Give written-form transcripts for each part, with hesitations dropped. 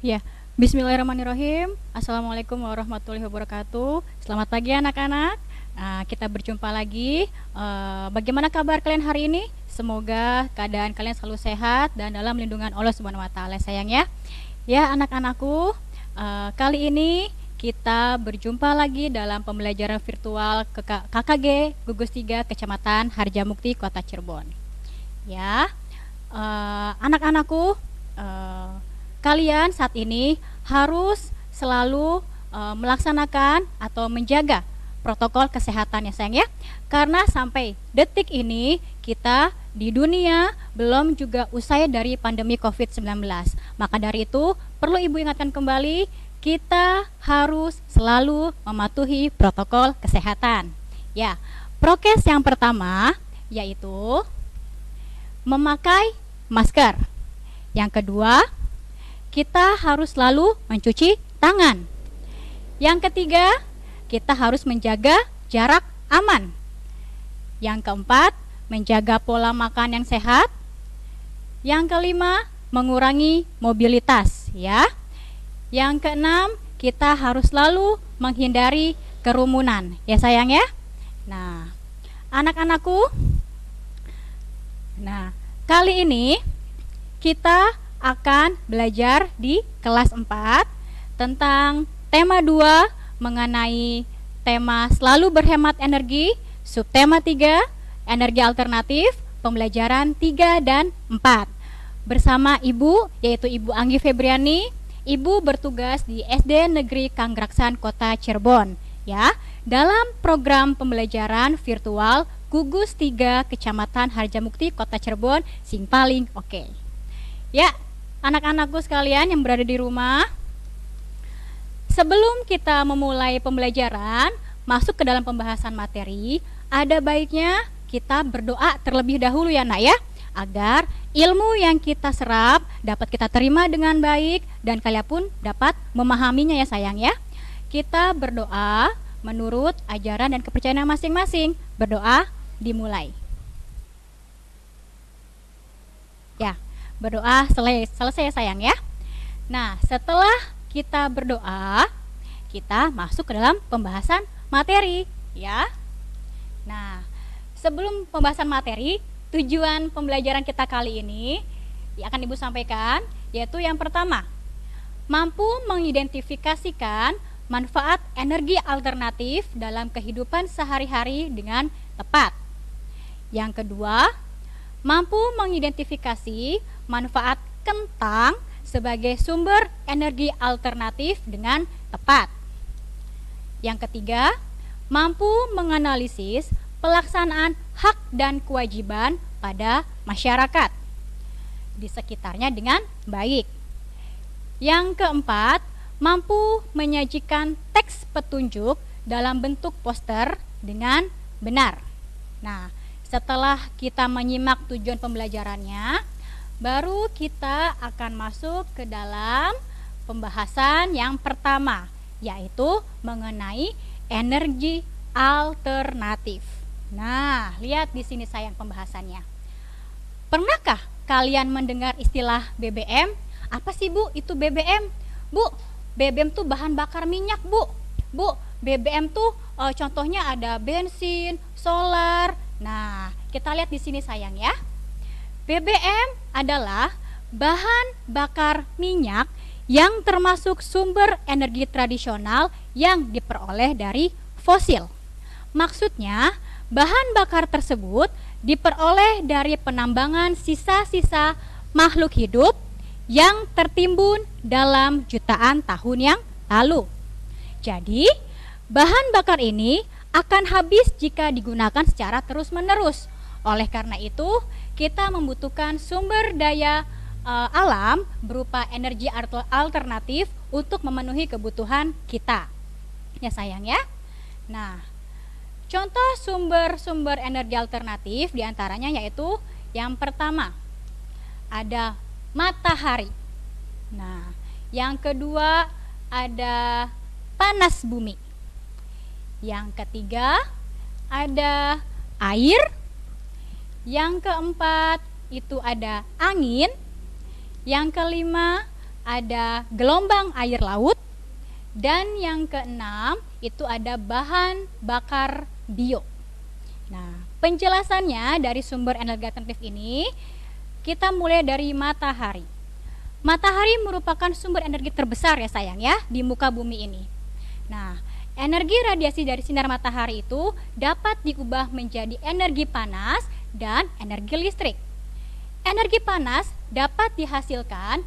Ya, Bismillahirrahmanirrahim. Assalamualaikum warahmatullahi wabarakatuh. Selamat pagi anak-anak. Kita berjumpa lagi. Bagaimana kabar kalian hari ini? Semoga keadaan kalian selalu sehat dan dalam lindungan Allah Subhanahu Wa Taala, sayang ya. Ya anak-anakku, kali ini kita berjumpa lagi dalam pembelajaran virtual KKG Gugus 3 Kecamatan Harjamukti Kota Cirebon. Ya, anak-anakku. Kalian saat ini harus selalu melaksanakan atau menjaga protokol kesehatan ya sayang ya. Karena sampai detik ini kita di dunia belum juga usai dari pandemi COVID-19. Maka dari itu perlu Ibu ingatkan kembali, kita harus selalu mematuhi protokol kesehatan. Ya, prokes yang pertama yaitu memakai masker. Yang kedua, kita harus selalu mencuci tangan. Yang ketiga, kita harus menjaga jarak aman. Yang keempat, menjaga pola makan yang sehat. Yang kelima, mengurangi mobilitas ya. Yang keenam, kita harus selalu menghindari kerumunan ya sayang ya. Nah, anak-anakku, kali ini kita akan belajar di kelas 4 tentang tema 2 mengenai tema selalu berhemat energi, subtema 3 energi alternatif, pembelajaran 3 dan 4 bersama Ibu, yaitu Ibu Anggi Febriani. Ibu bertugas di SD Negeri Kanggraksan Kota Cirebon ya, dalam program pembelajaran virtual Gugus 3 Kecamatan Harjamukti Kota Cirebon sing paling oke. Ya, anak-anakku sekalian yang berada di rumah, sebelum kita memulai pembelajaran, masuk ke dalam pembahasan materi, ada baiknya kita berdoa terlebih dahulu ya nak ya, agar ilmu yang kita serap dapat kita terima dengan baik dan kalian pun dapat memahaminya ya sayang ya. Kita berdoa menurut ajaran dan kepercayaan masing-masing. Berdoa dimulai. Ya, berdoa selesai sayang ya. Nah, setelah kita berdoa, kita masuk ke dalam pembahasan materi ya. Nah, sebelum pembahasan materi, tujuan pembelajaran kita kali ini yang akan Ibu sampaikan yaitu yang pertama, mampu mengidentifikasikan manfaat energi alternatif dalam kehidupan sehari-hari dengan tepat. Yang kedua, mampu mengidentifikasi manfaat kentang sebagai sumber energi alternatif dengan tepat. Yang ketiga, mampu menganalisis pelaksanaan hak dan kewajiban pada masyarakat di sekitarnya dengan baik. Yang keempat, mampu menyajikan teks petunjuk dalam bentuk poster dengan benar. Nah, setelah kita menyimak tujuan pembelajarannya, baru kita akan masuk ke dalam pembahasan yang pertama, yaitu mengenai energi alternatif. Nah, lihat di sini sayang pembahasannya. Pernahkah kalian mendengar istilah BBM? Apa sih Bu itu BBM? Bu, BBM tuh bahan bakar minyak Bu. Bu, BBM tuh contohnya ada bensin, solar. Nah, kita lihat di sini sayang ya. BBM adalah bahan bakar minyak yang termasuk sumber energi tradisional yang diperoleh dari fosil. Maksudnya, bahan bakar tersebut diperoleh dari penambangan sisa-sisa makhluk hidup yang tertimbun dalam jutaan tahun yang lalu. Jadi, bahan bakar ini akan habis jika digunakan secara terus-menerus. Oleh karena itu, kita membutuhkan sumber daya alam berupa energi alternatif untuk memenuhi kebutuhan kita. Ya sayang ya. Nah, contoh sumber-sumber energi alternatif diantaranya yaitu yang pertama, ada matahari. Nah, yang kedua ada panas bumi. Yang ketiga ada air. Yang keempat itu ada angin. Yang kelima ada gelombang air laut, dan yang keenam itu ada bahan bakar bio. Nah, penjelasannya dari sumber energi alternatif ini, kita mulai dari matahari. Matahari merupakan sumber energi terbesar ya sayang ya di muka bumi ini. Nah, energi radiasi dari sinar matahari itu dapat diubah menjadi energi panas dan energi listrik. Energi panas dapat dihasilkan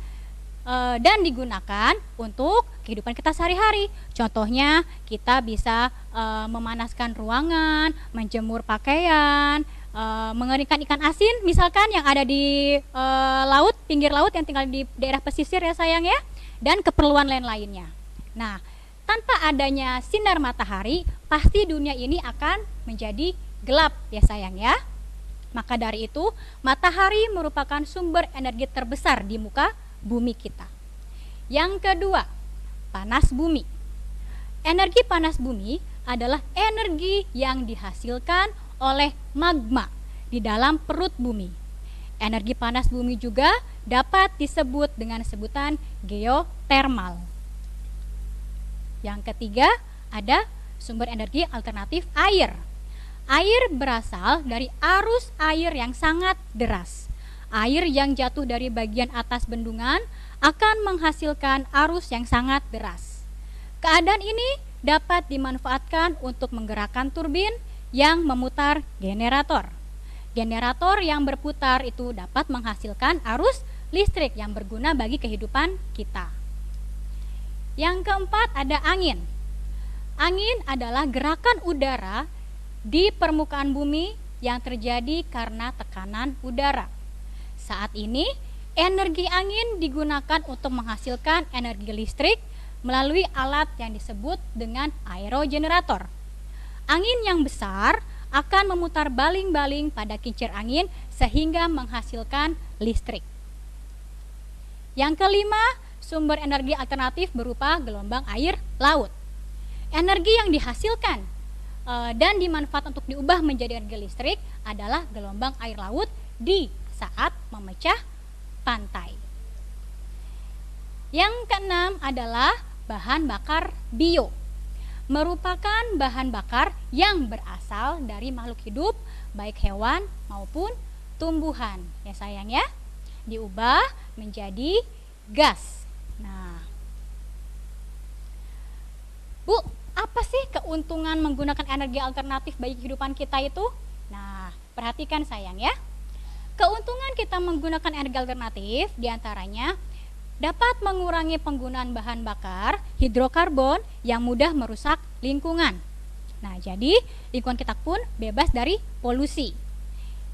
dan digunakan untuk kehidupan kita sehari-hari. Contohnya kita bisa memanaskan ruangan, menjemur pakaian, mengeringkan ikan asin misalkan yang ada di laut, pinggir laut yang tinggal di daerah pesisir ya sayang ya, dan keperluan lain-lainnya. Nah, tanpa adanya sinar matahari, pasti dunia ini akan menjadi gelap ya sayang ya. Maka dari itu, matahari merupakan sumber energi terbesar di muka bumi kita. Yang kedua, panas bumi. Energi panas bumi adalah energi yang dihasilkan oleh magma di dalam perut bumi. Energi panas bumi juga dapat disebut dengan sebutan geotermal. Yang ketiga, ada sumber energi alternatif air. Air berasal dari arus air yang sangat deras. Air yang jatuh dari bagian atas bendungan akan menghasilkan arus yang sangat deras. Keadaan ini dapat dimanfaatkan untuk menggerakkan turbin yang memutar generator. Generator yang berputar itu dapat menghasilkan arus listrik yang berguna bagi kehidupan kita. Yang keempat ada angin. Angin adalah gerakan udara di permukaan bumi yang terjadi karena tekanan udara. Saat ini, energi angin digunakan untuk menghasilkan energi listrik melalui alat yang disebut dengan aerogenerator. Angin yang besar akan memutar baling-baling pada kincir angin sehingga menghasilkan listrik. Yang kelima, sumber energi alternatif berupa gelombang air laut. Energi yang dihasilkan dan dimanfaatkan untuk diubah menjadi energi listrik adalah gelombang air laut di saat memecah pantai. Yang keenam adalah bahan bakar bio. Merupakan bahan bakar yang berasal dari makhluk hidup, baik hewan maupun tumbuhan. Ya sayang ya, diubah menjadi gas. Nah, Bu, apa sih keuntungan menggunakan energi alternatif bagi kehidupan kita itu? Nah, perhatikan sayang ya. Keuntungan kita menggunakan energi alternatif diantaranya dapat mengurangi penggunaan bahan bakar hidrokarbon yang mudah merusak lingkungan. Nah, jadi lingkungan kita pun bebas dari polusi.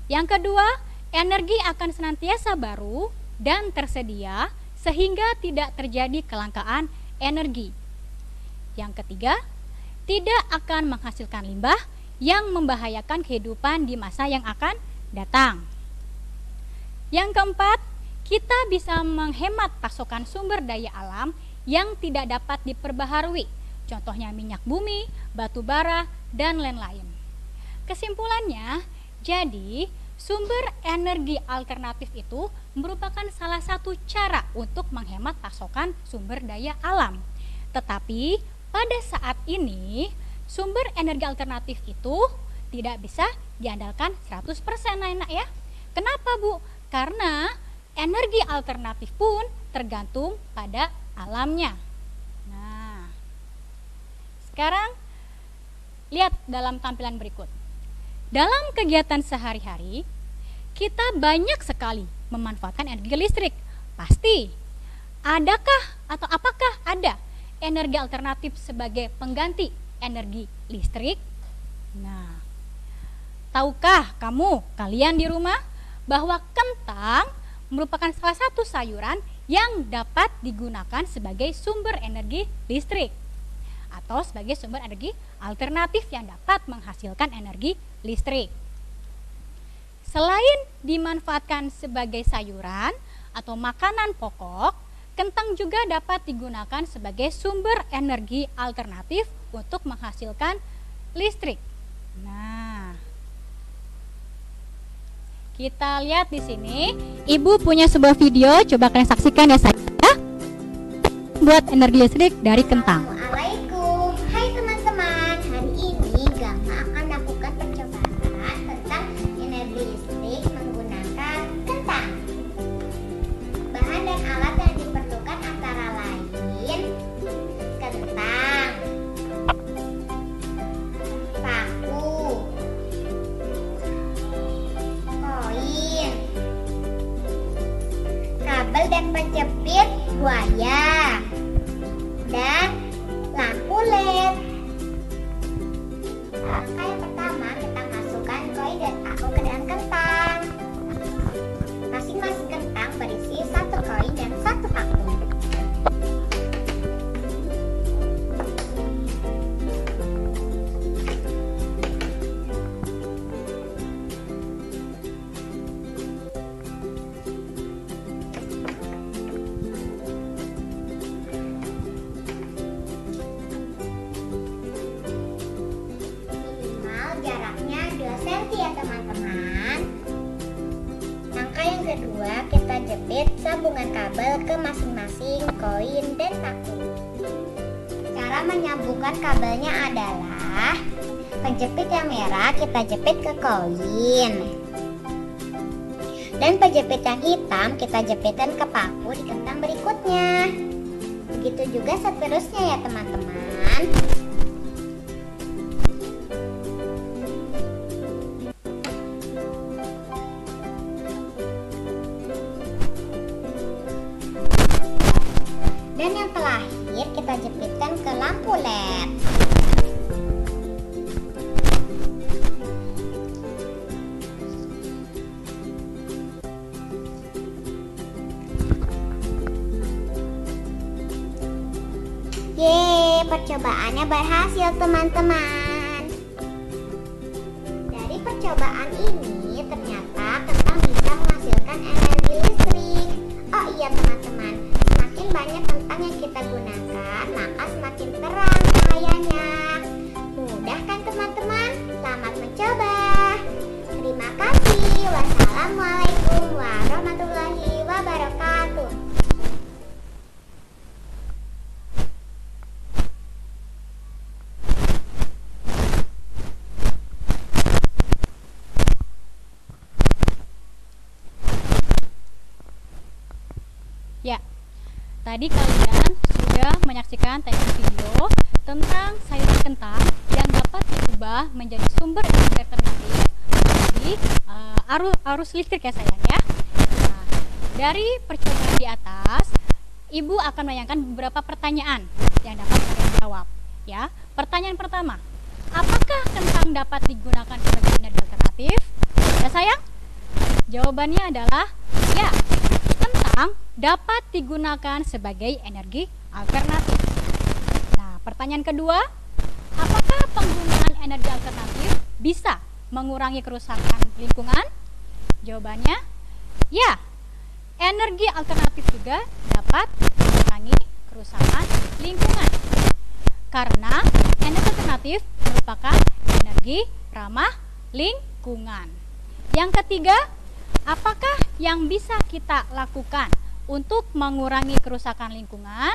Yang kedua, energi akan senantiasa baru dan tersedia sehingga tidak terjadi kelangkaan energi. Yang ketiga, tidak akan menghasilkan limbah yang membahayakan kehidupan di masa yang akan datang. Yang keempat, kita bisa menghemat pasokan sumber daya alam yang tidak dapat diperbaharui, contohnya minyak bumi, batu bara, dan lain-lain. Kesimpulannya, jadi sumber energi alternatif itu merupakan salah satu cara untuk menghemat pasokan sumber daya alam. Tetapi pada saat ini, sumber energi alternatif itu tidak bisa diandalkan 100% anak ya. Kenapa Bu? Karena energi alternatif pun tergantung pada alamnya. Nah, sekarang lihat dalam tampilan berikut. Dalam kegiatan sehari-hari, kita banyak sekali memanfaatkan energi listrik. Pasti. Adakah atau apakah ada energi alternatif sebagai pengganti energi listrik? Nah, tahukah kalian di rumah bahwa kentang merupakan salah satu sayuran yang dapat digunakan sebagai sumber energi listrik atau sebagai sumber energi alternatif yang dapat menghasilkan energi listrik. Selain dimanfaatkan sebagai sayuran atau makanan pokok, kentang juga dapat digunakan sebagai sumber energi alternatif untuk menghasilkan listrik. Nah, kita lihat di sini, Ibu punya sebuah video, coba kalian saksikan ya saya. membuat energi listrik dari kentang. Assalamualaikum, hai teman-teman. Hari ini Gama akan melakukan percobaan tentang energi listrik menggunakan kentang. Bahan dan alat yang diperlukan antara lain kentang, paku, koin, kabel dan penjepit buaya, dan lampu LED. Langkah yang pertama, kita masukkan koin dan paku ke dalam kentang. Masing-masing kentang berisi 1 koin dan 1 paku. Jaraknya 2 cm ya teman-teman. Langkah yang kedua, kita jepit sambungan kabel ke masing-masing koin dan paku. Cara menyambungkan kabelnya adalah penjepit yang merah kita jepit ke koin, dan penjepit yang hitam kita jepitkan ke paku di kentang berikutnya. Begitu juga seterusnya ya teman-teman. Dan yang terakhir kita jepitkan ke lampu LED. Yeay, percobaannya berhasil teman-teman. Dari percobaan ini ternyata kentang bisa menghasilkan energi listrik. Oh iya teman-teman, semakin banyak kentang yang kita gunakan, maka semakin terang cahayanya. Mudah kan teman-teman? Selamat mencoba. Terima kasih. Wassalamualaikum warahmatullahi wabarakatuh. Ya, tadi kalian sudah menyaksikan tayangan video tentang sayuran kentang yang dapat diubah menjadi sumber energi alternatif di arus listrik ya sayang ya. Nah, dari percobaan di atas, Ibu akan menanyakan beberapa pertanyaan yang dapat kalian jawab. Ya, pertanyaan pertama, apakah kentang dapat digunakan sebagai energi alternatif? Ya sayang, jawabannya adalah ya. Kentang dapat digunakan sebagai energi alternatif. Nah, pertanyaan kedua, apakah penggunaan energi alternatif bisa mengurangi kerusakan lingkungan? Jawabannya, ya. Energi alternatif juga dapat mengurangi kerusakan lingkungan. Karena energi alternatif merupakan energi ramah lingkungan. Yang ketiga, apakah yang bisa kita lakukan untuk mengurangi kerusakan lingkungan?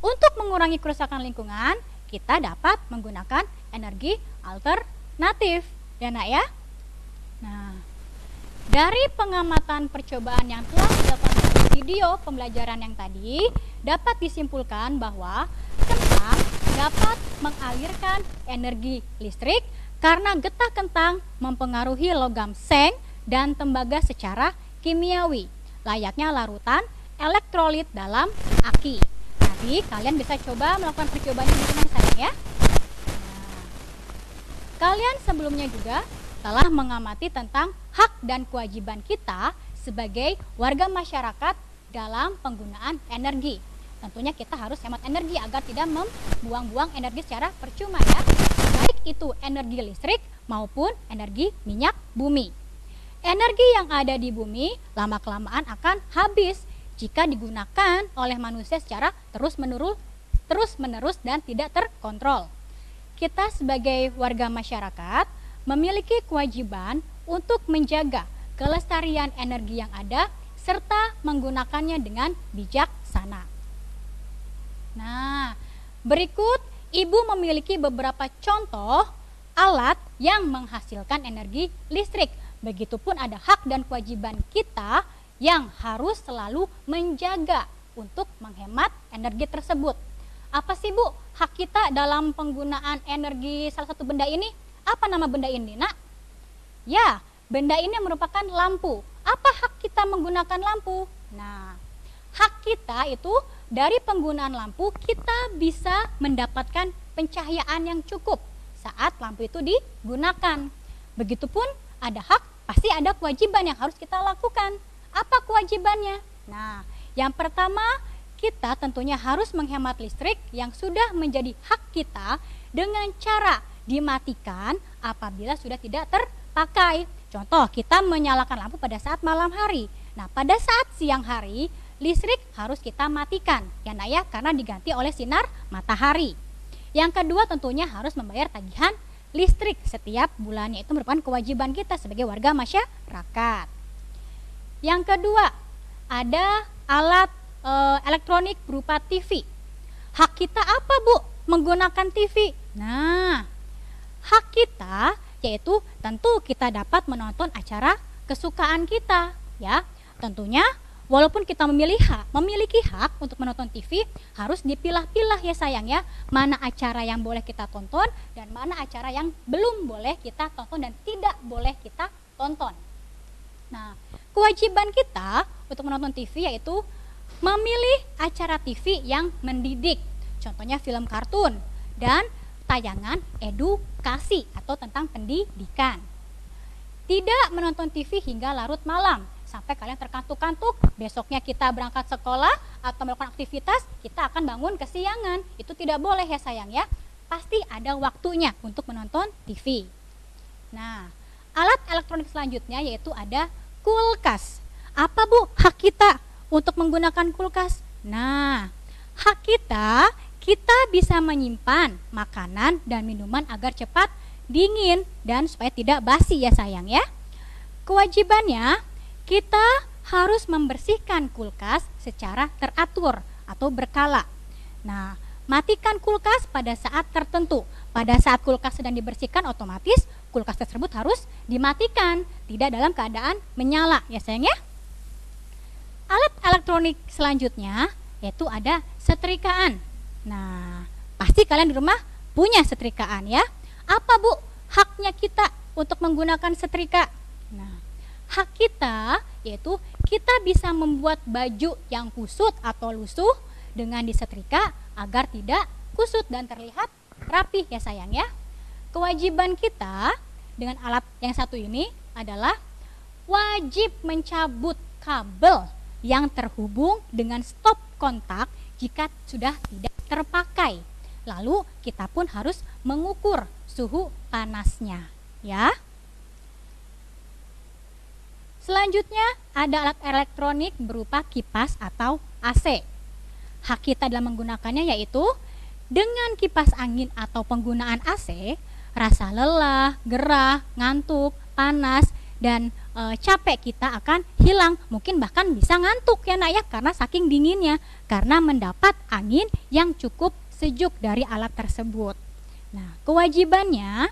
Untuk mengurangi kerusakan lingkungan, kita dapat menggunakan energi alternatif. Ya nak ya? Nah, dari pengamatan percobaan yang telah dilakukan dalam video pembelajaran yang tadi, dapat disimpulkan bahwa kentang dapat mengalirkan energi listrik karena getah kentang mempengaruhi logam seng dan tembaga secara kimiawi, layaknya larutan elektrolit dalam aki. Nanti kalian bisa coba melakukan percobaan di rumah sayang ya. Nah, kalian sebelumnya juga telah mengamati tentang hak dan kewajiban kita sebagai warga masyarakat dalam penggunaan energi. Tentunya kita harus hemat energi agar tidak membuang-buang energi secara percuma ya, baik itu energi listrik maupun energi minyak bumi. Energi yang ada di bumi lama-kelamaan akan habis jika digunakan oleh manusia secara terus-menerus dan tidak terkontrol. Kita sebagai warga masyarakat memiliki kewajiban untuk menjaga kelestarian energi yang ada serta menggunakannya dengan bijaksana. Nah, berikut Ibu memiliki beberapa contoh alat yang menghasilkan energi listrik. Begitupun ada hak dan kewajiban kita yang harus selalu menjaga untuk menghemat energi tersebut. Apa sih Bu hak kita dalam penggunaan energi salah satu benda ini? Apa nama benda ini, Nak? Ya, benda ini merupakan lampu. Apa hak kita menggunakan lampu? Nah, hak kita itu dari penggunaan lampu kita bisa mendapatkan pencahayaan yang cukup saat lampu itu digunakan. Begitupun ada hak, pasti ada kewajiban yang harus kita lakukan. Apa kewajibannya? Nah, yang pertama kita tentunya harus menghemat listrik yang sudah menjadi hak kita dengan cara dimatikan apabila sudah tidak terpakai. Contoh, kita menyalakan lampu pada saat malam hari. Nah, pada saat siang hari listrik harus kita matikan ya Nak ya, karena diganti oleh sinar matahari. Yang kedua tentunya harus membayar tagihan listrik setiap bulannya, itu merupakan kewajiban kita sebagai warga masyarakat. Yang kedua ada alat elektronik berupa TV. Hak kita apa Bu menggunakan TV? Nah, hak kita yaitu tentu kita dapat menonton acara kesukaan kita ya. Tentunya walaupun kita memiliki hak untuk menonton TV, harus dipilah-pilah ya sayang ya, mana acara yang boleh kita tonton dan mana acara yang belum boleh kita tonton dan tidak boleh kita tonton. Nah, kewajiban kita untuk menonton TV yaitu memilih acara TV yang mendidik, contohnya film kartun dan tayangan edukasi atau tentang pendidikan. Tidak menonton TV hingga larut malam sampai kalian terkantuk-kantuk, besoknya kita berangkat sekolah atau melakukan aktivitas, kita akan bangun kesiangan. Itu tidak boleh ya sayang ya. Pasti ada waktunya untuk menonton TV. Nah, alat elektronik selanjutnya yaitu ada kulkas. Apa Bu hak kita untuk menggunakan kulkas? Nah, hak kita bisa menyimpan makanan dan minuman agar cepat dingin dan supaya tidak basi ya sayang ya. Kewajibannya kita harus membersihkan kulkas secara teratur atau berkala. Nah, matikan kulkas pada saat tertentu. Pada saat kulkas sedang dibersihkan, otomatis kulkas tersebut harus dimatikan, tidak dalam keadaan menyala ya sayang ya. Alat elektronik selanjutnya yaitu ada setrikaan. Nah, pasti kalian di rumah punya setrikaan ya. Apa Bu haknya kita untuk menggunakan setrika? Nah, hak kita yaitu kita bisa membuat baju yang kusut atau lusuh dengan disetrika agar tidak kusut dan terlihat rapi ya sayang ya. Kewajiban kita dengan alat yang satu ini adalah wajib mencabut kabel yang terhubung dengan stop kontak jika sudah tidak terpakai. Lalu kita pun harus mengukur suhu panasnya ya. Selanjutnya ada alat elektronik berupa kipas atau AC. Hak kita dalam menggunakannya yaitu dengan kipas angin atau penggunaan AC, rasa lelah, gerah, ngantuk, panas, dan capek kita akan hilang. Mungkin bahkan bisa ngantuk ya Nak ya, karena saking dinginnya, karena mendapat angin yang cukup sejuk dari alat tersebut. Nah, kewajibannya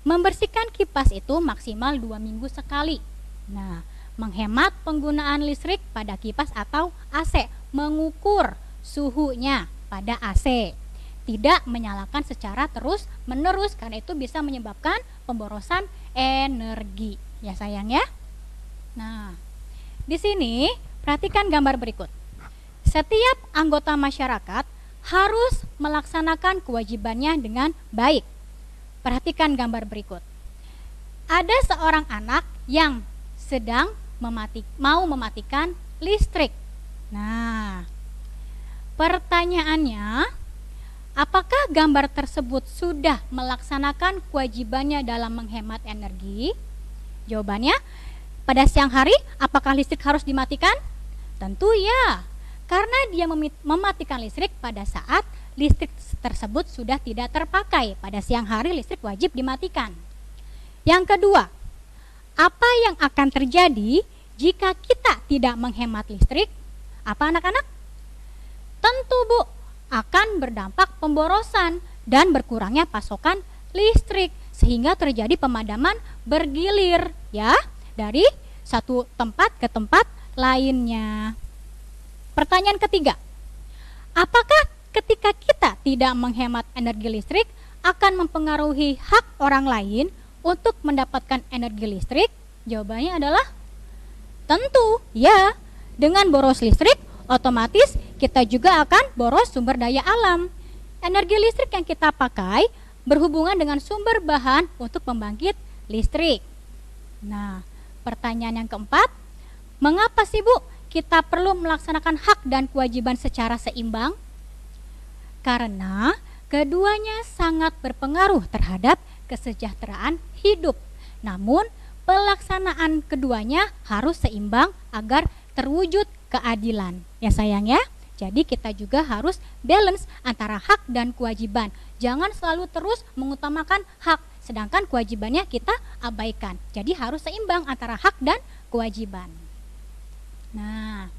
membersihkan kipas itu maksimal 2 minggu sekali. Nah, menghemat penggunaan listrik pada kipas atau AC, mengukur suhunya pada AC, tidak menyalakan secara terus menerus karena itu bisa menyebabkan pemborosan energi ya sayang ya. Nah, di sini perhatikan gambar berikut. Setiap anggota masyarakat harus melaksanakan kewajibannya dengan baik. Perhatikan gambar berikut. Ada seorang anak yang sedang mau mematikan listrik. Nah, pertanyaannya, apakah gambar tersebut sudah melaksanakan kewajibannya dalam menghemat energi? Jawabannya, pada siang hari apakah listrik harus dimatikan? Tentu ya, karena dia mematikan listrik pada saat listrik tersebut sudah tidak terpakai. Pada siang hari listrik wajib dimatikan. Yang kedua, apa yang akan terjadi jika kita tidak menghemat listrik? Apa anak-anak? Tentu Bu, akan berdampak pemborosan dan berkurangnya pasokan listrik sehingga terjadi pemadaman bergilir ya dari satu tempat ke tempat lainnya. Pertanyaan ketiga, apakah ketika kita tidak menghemat energi listrik akan mempengaruhi hak orang lain untuk mendapatkan energi listrik? Jawabannya adalah tentu ya. Dengan boros listrik otomatis kita juga akan boros sumber daya alam. Energi listrik yang kita pakai berhubungan dengan sumber bahan untuk pembangkit listrik. Nah, pertanyaan yang keempat, mengapa sih Bu kita perlu melaksanakan hak dan kewajiban secara seimbang? Karena keduanya sangat berpengaruh terhadap kesejahteraan hidup. Namun, pelaksanaan keduanya harus seimbang agar terwujud keadilan. Ya sayang ya. Jadi kita juga harus balance antara hak dan kewajiban. Jangan selalu terus mengutamakan hak, sedangkan kewajibannya kita abaikan. Jadi harus seimbang antara hak dan kewajiban. Nah,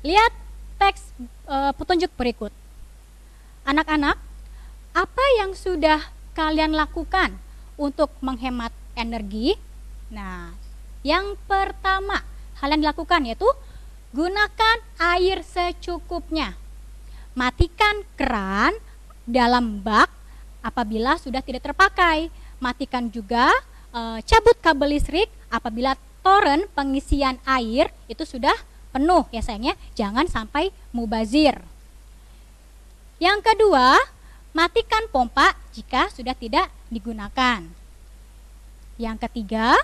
lihat teks petunjuk berikut. Anak-anak, apa yang sudah kalian lakukan untuk menghemat energi? Nah, yang pertama kalian lakukan yaitu gunakan air secukupnya. Matikan keran dalam bak apabila sudah tidak terpakai. Matikan juga, cabut kabel listrik apabila toren pengisian air itu sudah penuh ya sayangnya. Jangan sampai mubazir. Yang kedua, matikan pompa jika sudah tidak digunakan. Yang ketiga,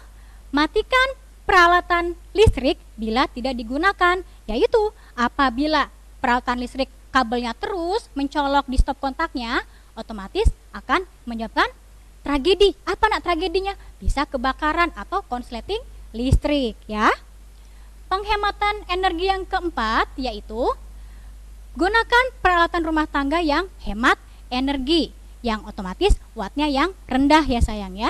matikan peralatan listrik bila tidak digunakan, yaitu apabila peralatan listrik kabelnya terus mencolok di stop kontaknya, otomatis akan menyebabkan tragedi. Apa nak tragedinya? Bisa kebakaran atau konsleting listrik ya. Penghematan energi yang keempat yaitu gunakan peralatan rumah tangga yang hemat energi, yang otomatis wattnya yang rendah ya sayang ya.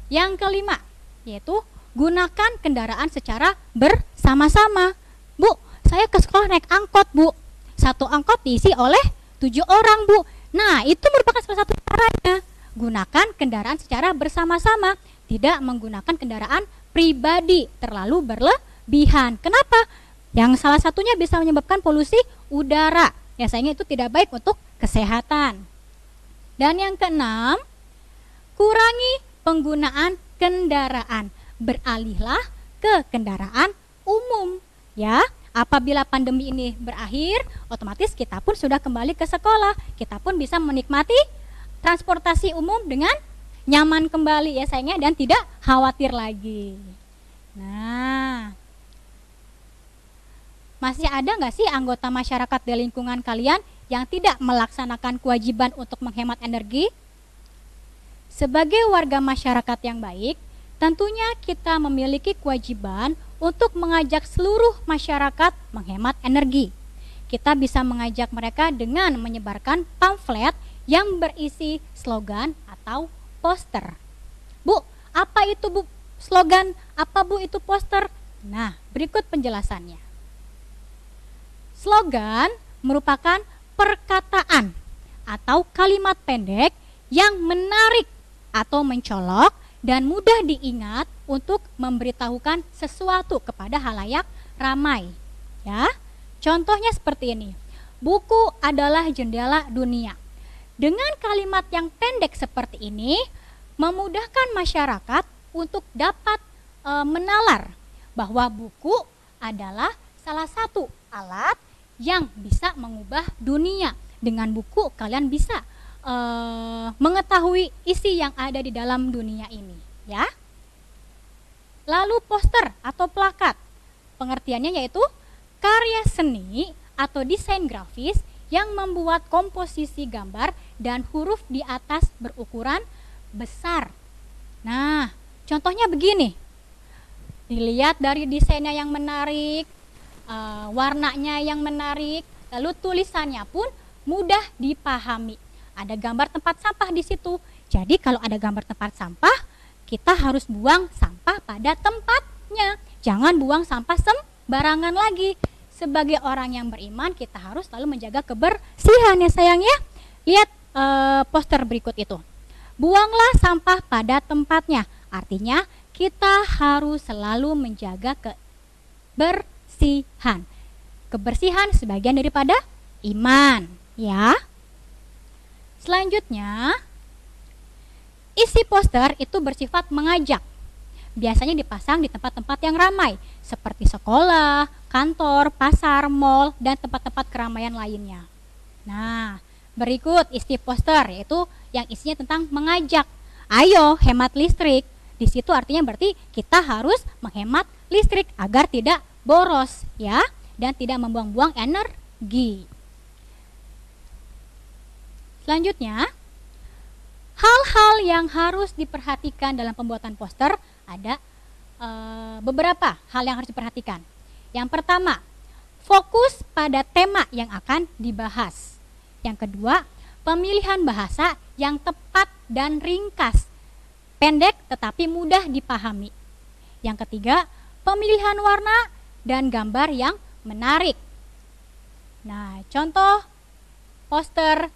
Yang kelima yaitu gunakan kendaraan secara bersama-sama. Bu, saya ke sekolah naik angkot Bu. Satu angkot diisi oleh 7 orang Bu. Nah, itu merupakan salah satu caranya. Gunakan kendaraan secara bersama-sama. Tidak menggunakan kendaraan pribadi terlalu berlebihan. Kenapa? Yang salah satunya bisa menyebabkan polusi udara. Ya sayangnya itu tidak baik untuk kesehatan. Dan yang keenam, kurangi penggunaan kendaraan. Beralihlah ke kendaraan umum ya. Apabila pandemi ini berakhir, otomatis kita pun sudah kembali ke sekolah. Kita pun bisa menikmati transportasi umum dengan nyaman kembali ya sayangnya, dan tidak khawatir lagi. Nah, masih ada nggak sih anggota masyarakat di lingkungan kalian yang tidak melaksanakan kewajiban untuk menghemat energi? Sebagai warga masyarakat yang baik, tentunya kita memiliki kewajiban untuk mengajak seluruh masyarakat menghemat energi. Kita bisa mengajak mereka dengan menyebarkan pamflet yang berisi slogan atau poster. Bu, apa itu Bu slogan? Apa Bu itu poster? Nah, berikut penjelasannya. Slogan merupakan perkataan atau kalimat pendek yang menarik atau mencolok dan mudah diingat untuk memberitahukan sesuatu kepada halayak ramai. Ya, contohnya seperti ini. Buku adalah jendela dunia. Dengan kalimat yang pendek seperti ini, memudahkan masyarakat untuk dapat menalar bahwa buku adalah salah satu alat yang bisa mengubah dunia. Dengan buku kalian bisa mengetahui isi yang ada di dalam dunia ini ya. Lalu poster atau plakat, pengertiannya yaitu karya seni atau desain grafis yang membuat komposisi gambar dan huruf di atas berukuran besar. Nah, contohnya begini. Dilihat dari desainnya yang menarik, warnanya yang menarik, lalu tulisannya pun mudah dipahami. Ada gambar tempat sampah di situ. Jadi kalau ada gambar tempat sampah, kita harus buang sampah pada tempatnya. Jangan buang sampah sembarangan lagi. sebagai orang yang beriman kita harus selalu menjaga kebersihan ya sayang ya. Lihat poster berikut itu. Buanglah sampah pada tempatnya. Artinya kita harus selalu menjaga kebersihan. Kebersihan sebagian daripada iman, ya. Selanjutnya, isi poster itu bersifat mengajak. Biasanya dipasang di tempat-tempat yang ramai, seperti sekolah, kantor, pasar, mal, dan tempat-tempat keramaian lainnya. Nah, berikut isi poster, yaitu yang isinya tentang mengajak. Ayo hemat listrik. Di situ artinya berarti kita harus menghemat listrik agar tidak boros, ya, dan tidak membuang-buang energi. Selanjutnya, hal-hal yang harus diperhatikan dalam pembuatan poster ada beberapa hal yang harus diperhatikan. Yang pertama, fokus pada tema yang akan dibahas. Yang kedua, pemilihan bahasa yang tepat dan ringkas, pendek tetapi mudah dipahami. Yang ketiga, pemilihan warna dan gambar yang menarik. Nah, contoh poster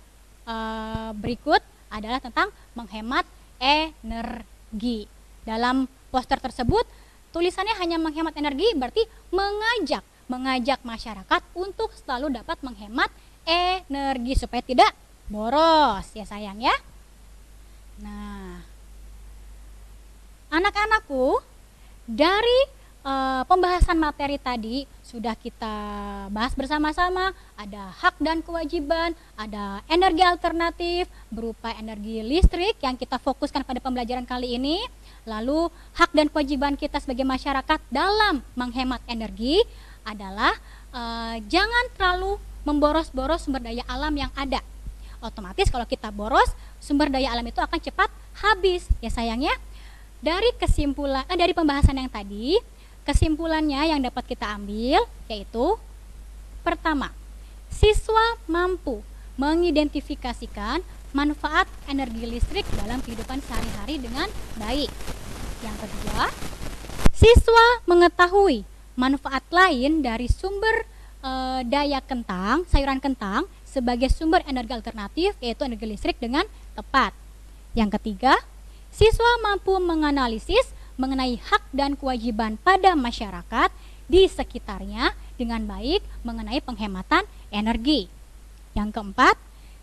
berikut adalah tentang menghemat energi. Dalam poster tersebut, tulisannya hanya menghemat energi, berarti mengajak masyarakat untuk selalu dapat menghemat energi supaya tidak boros ya sayang ya. Nah, anak-anakku, dari pembahasan materi tadi sudah kita bahas bersama-sama. Ada hak dan kewajiban, ada energi alternatif berupa energi listrik yang kita fokuskan pada pembelajaran kali ini. Lalu hak dan kewajiban kita sebagai masyarakat dalam menghemat energi adalah jangan terlalu memboros-boros sumber daya alam yang ada. Otomatis kalau kita boros, sumber daya alam itu akan cepat habis ya sayang ya. Dari pembahasan yang tadi, kesimpulannya yang dapat kita ambil yaitu pertama, siswa mampu mengidentifikasikan manfaat energi listrik dalam kehidupan sehari-hari dengan baik. Yang kedua, siswa mengetahui manfaat lain dari sumber daya kentang, sayuran kentang sebagai sumber energi alternatif yaitu energi listrik dengan tepat. Yang ketiga, siswa mampu menganalisis mengenai hak dan kewajiban pada masyarakat di sekitarnya dengan baik mengenai penghematan energi. Yang keempat,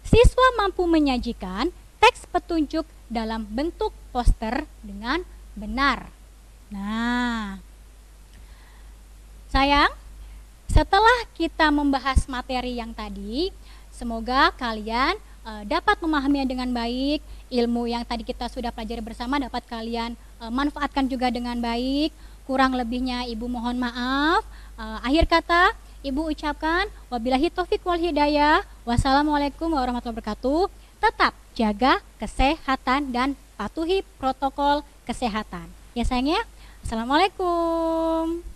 siswa mampu menyajikan teks petunjuk dalam bentuk poster dengan benar. Nah, sayang, setelah kita membahas materi yang tadi, semoga kalian dapat memahaminya dengan baik. Ilmu yang tadi kita sudah pelajari bersama dapat kalian manfaatkan juga dengan baik. Kurang lebihnya Ibu mohon maaf. Akhir kata Ibu ucapkan wabillahi taufik wal hidayah. Wassalamualaikum warahmatullahi wabarakatuh. Tetap jaga kesehatan dan patuhi protokol kesehatan. Ya sayang ya. Assalamualaikum.